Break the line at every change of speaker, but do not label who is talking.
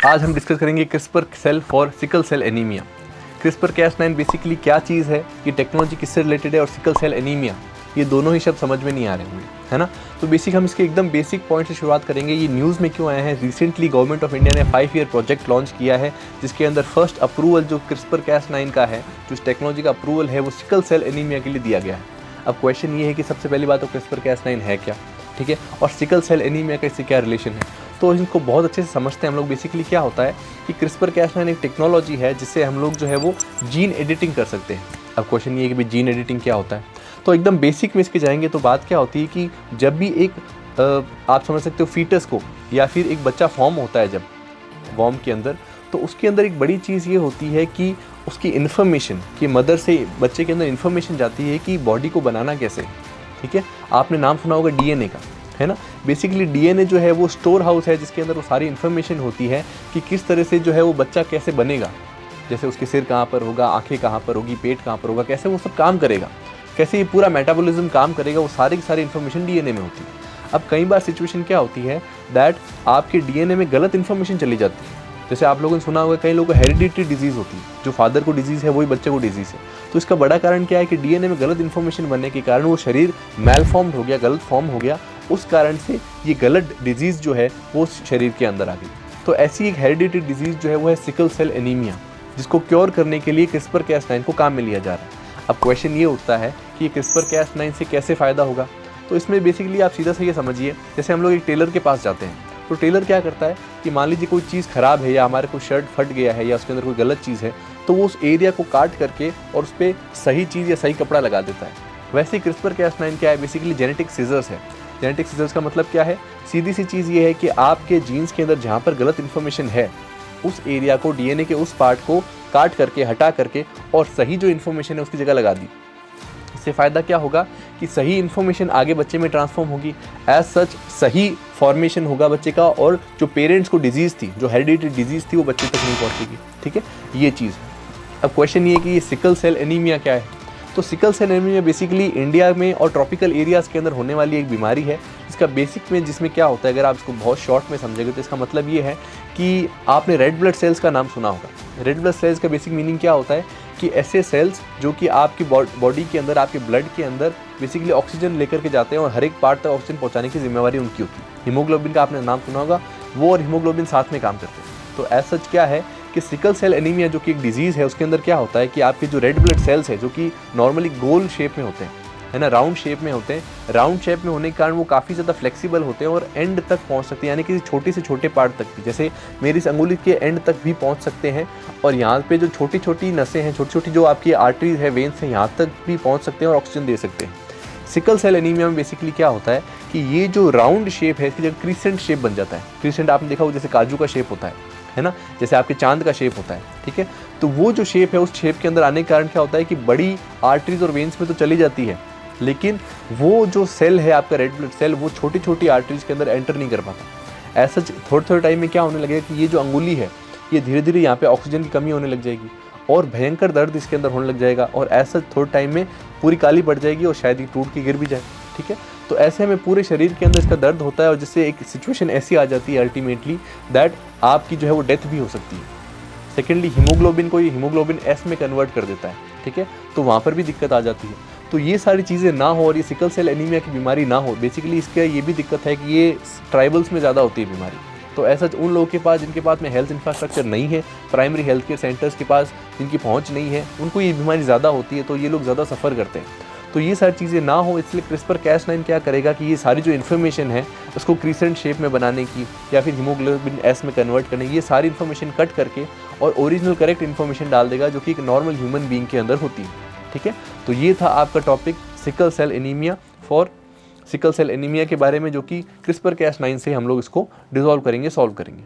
आज हम डिस्कस करेंगे CRISPR cell for sickle cell anaemia. CRISPR Cas9 basically क्या चीज़ है, ये टेक्नोलॉजी किससे रिलेटेड है, और सिकल सेल एनीमिया ये दोनों ही शब्द समझ में नहीं आ रहे होंगे, है ना। तो बेसिक हम इसके एकदम बेसिक पॉइंट से शुरुआत करेंगे। ये न्यूज़ में क्यों आया है? रिसेंटली गवर्नमेंट ऑफ इंडिया ने 5 ईयर प्रोजेक्ट लॉन्च किया है, जिसके अंदर फर्स्ट अप्रूवल जो क्रिस्पर Cas9 का है, जो इस टेक्नोलॉजी का अप्रूवल है, वो सिकल सेल एनीमिया के लिए दिया गया है। अब क्वेश्चन ये है कि सबसे पहली बात तो क्रिस्पर Cas9 है क्या, ठीक है, और सिकल सेल एनीमिया का इससे क्या रिलेशन है। तो इनको बहुत अच्छे से समझते हैं हम लोग। बेसिकली क्या होता है कि क्रिस्पर Cas9 एक टेक्नोलॉजी है जिससे हम लोग जो है वो जीन एडिटिंग कर सकते हैं। अब क्वेश्चन ये है कि भाई जीन एडिटिंग क्या होता है। तो एकदम बेसिक में इसके जाएंगे तो बात क्या होती है कि जब भी एक आप समझ सकते हो फीटस को या फिर एक बच्चा फॉर्म होता है जब वॉर्म के अंदर, तो उसके अंदर एक बड़ी चीज़ ये होती है कि उसकी इन्फॉर्मेशन कि मदर से बच्चे के अंदर इन्फॉर्मेशन जाती है कि बॉडी को बनाना कैसे, ठीक है। आपने नाम सुना होगा डीएनए का, है ना। बेसिकली डीएनए जो है वो स्टोर हाउस है जिसके अंदर वो सारी इन्फॉर्मेशन होती है कि किस तरह से जो है वो बच्चा कैसे बनेगा, जैसे उसके सिर कहाँ पर होगा, आंखें कहाँ पर होगी, पेट कहाँ पर होगा, कैसे वो सब काम करेगा, कैसे ये पूरा मेटाबॉलिज्म काम करेगा, वो सारी की सारी इन्फॉर्मेशन डीएनए में होती है। अब कई बार सिचुएशन क्या होती है दैट आपके डीएनए में गलत इन्फॉर्मेशन चली जाती है। जैसे आप लोगों ने सुना होगा कई लोगों को हेरिडिटरी डिजीज़ होती है, जो फादर को डिजीज़ है वही बच्चे को डिजीज़ है। तो इसका बड़ा कारण क्या है कि डीएनए में गलत इन्फॉर्मेशन बनने के कारण वो शरीर मेलफॉर्म्ड हो गया, गलत फॉर्म हो गया, उस कारण से ये गलत डिजीज़ जो है वो शरीर के अंदर आ गई। तो ऐसी एक हेरिडिटरी डिजीज़ जो है वो है सिकल सेल एनीमिया, जिसको क्योर करने के लिए क्रिस्पर Cas9 को काम में लिया जा रहा है। अब क्वेश्चन ये उठता है कि क्रिस्पर Cas9 से कैसे फ़ायदा होगा। तो इसमें बेसिकली आप सीधा सा ये समझिए, जैसे हम लोग एक टेलर के पास जाते हैं, तो टेलर क्या करता है कि मान लीजिए कोई चीज़ ख़राब है या हमारे कोई शर्ट फट गया है या उसके अंदर कोई गलत चीज़ है, तो वो उस एरिया को काट करके और उस पर सही चीज़ या सही कपड़ा लगा देता है। वैसे ही क्रिस्पर Cas9 क्या है, बेसिकली जेनेटिक सीजर्स है। जेनेटिक सीजर्स का मतलब क्या है? सीधी सी चीज़ ये है कि आपके जीन्स के अंदर जहाँ पर गलत इन्फॉर्मेशन है, उस एरिया को, डीएनए के उस पार्ट को काट करके, हटा करके और सही जो इन्फॉर्मेशन है उसकी जगह लगा दी। इससे फ़ायदा क्या होगा कि सही इन्फॉर्मेशन आगे बच्चे में ट्रांसफॉर्म होगी, एज सच सही फॉर्मेशन होगा बच्चे का, और जो पेरेंट्स को डिजीज़ थी, जो हेरिडिटरी डिजीज़ थी, वो बच्चे तक नहीं पहुँचेगी, ठीक है, ये चीज़। अब क्वेश्चन ये है कि ये सिकल सेल एनीमिया क्या है। तो sickle cell anaemia basically India में और ट्रॉपिकल एरियाज़ के अंदर होने वाली एक बीमारी है। इसका बेसिक में जिसमें क्या होता है, अगर आप इसको बहुत शॉर्ट में समझेंगे तो इसका मतलब ये है कि आपने रेड ब्लड सेल्स का नाम सुना होगा। रेड ब्लड सेल्स का बेसिक मीनिंग क्या होता है कि ऐसे सेल्स जो कि आपकी बॉडी के अंदर, आपके ब्लड के अंदर बेसिकली ऑक्सीजन लेकर के जाते हैं और हर एक पार्ट तक ऑक्सीजन पहुंचाने की जिम्मेवारी उनकी होती है। हीमोग्लोबिन का आपने नाम सुना होगा, वो और हीमोग्लोबिन साथ में काम करते हैं। तो एज सच क्या है कि सिकल सेल एनीमिया जो कि एक डिजीज़ है, उसके अंदर क्या होता है कि आपके जो रेड ब्लड सेल्स है, जो कि नॉर्मली गोल शेप में होते हैं, है ना, राउंड शेप में होते हैं, राउंड शेप में होने के कारण वो काफ़ी ज़्यादा फ्लेक्सिबल होते हैं और एंड तक पहुंच सकते हैं, यानी कि छोटे से छोटे पार्ट तक भी, जैसे मेरी इस अंगुली के एंड तक भी पहुंच सकते हैं। और यहाँ पे जो छोटी छोटी नसें हैं, छोटी छोटी जो आपकी आर्टरीज है, वेन्स हैं, यहाँ तक भी पहुँच सकते हैं और ऑक्सीजन दे सकते हैं। सिकल सेल एनीमिया में बेसिकली क्या होता है कि ये जो राउंड शेप है, इसकी जगह क्रीसेंट शेप बन जाता है। क्रीसेंट आपने देखा होगा, जैसे काजू का शेप होता है ना, जैसे आपके चांद का शेप होता है, ठीक है। तो वो जो शेप है, उस शेप के अंदर आने के कारण क्या होता है कि बड़ी आर्टरीज और वेन्स में तो चली जाती है, लेकिन वो जो सेल है आपका रेड ब्लड सेल, वो छोटी छोटी आर्टरीज के अंदर एंटर नहीं कर पाता। ऐसा थोड़े थोड़े टाइम में क्या होने लगेगा कि ये जो अंगुली है, ये धीरे धीरे यहाँ पे ऑक्सीजन की कमी होने लग जाएगी और भयंकर दर्द इसके अंदर होने लग जाएगा, और ऐसा थोड़े टाइम में पूरी काली पड़ जाएगी और शायद ये टूट के गिर भी जाए, ठीक है। तो ऐसे में पूरे शरीर के अंदर इसका दर्द होता है और जिससे एक सिचुएशन ऐसी आ जाती है अल्टीमेटली दैट आपकी जो है वो डेथ भी हो सकती है। सेकेंडली हीमोग्लोबिन को ये हीमोग्लोबिन एस में कन्वर्ट कर देता है, ठीक है, तो वहाँ पर भी दिक्कत आ जाती है। तो ये सारी चीज़ें ना हो और ये सिकल सेल एनीमिया की बीमारी ना हो, बेसिकली इसका ये भी दिक्कत है कि ये ट्राइबल्स में ज़्यादा होती है बीमारी। तो ऐसा उन लोगों के पास जिनके पास में हेल्थ इंफ्रास्ट्रक्चर नहीं है, प्राइमरी हेल्थ केयर सेंटर्स के पास जिनकी पहुंच नहीं है, उनको ये बीमारी ज़्यादा होती है, तो ये लोग ज़्यादा सफ़र करते हैं। तो ये सारी चीज़ें ना हो, इसलिए क्रिस्पर Cas9 क्या करेगा कि ये सारी जो इन्फॉर्मेशन है उसको क्रीसेंट शेप में बनाने की या फिर हीमोग्लोबिन एस में कन्वर्ट करने की, ये सारी इन्फॉर्मेशन कट करके और ओरिजिनल करेक्ट इन्फॉर्मेशन डाल देगा जो कि एक नॉर्मल ह्यूमन बीइंग के अंदर होती है, ठीक है। तो ये था आपका टॉपिक सिकल सेल एनीमिया के बारे में, जो कि क्रिस्पर Cas9 से हम लोग इसको डिसॉल्व करेंगे, सॉल्व करेंगे।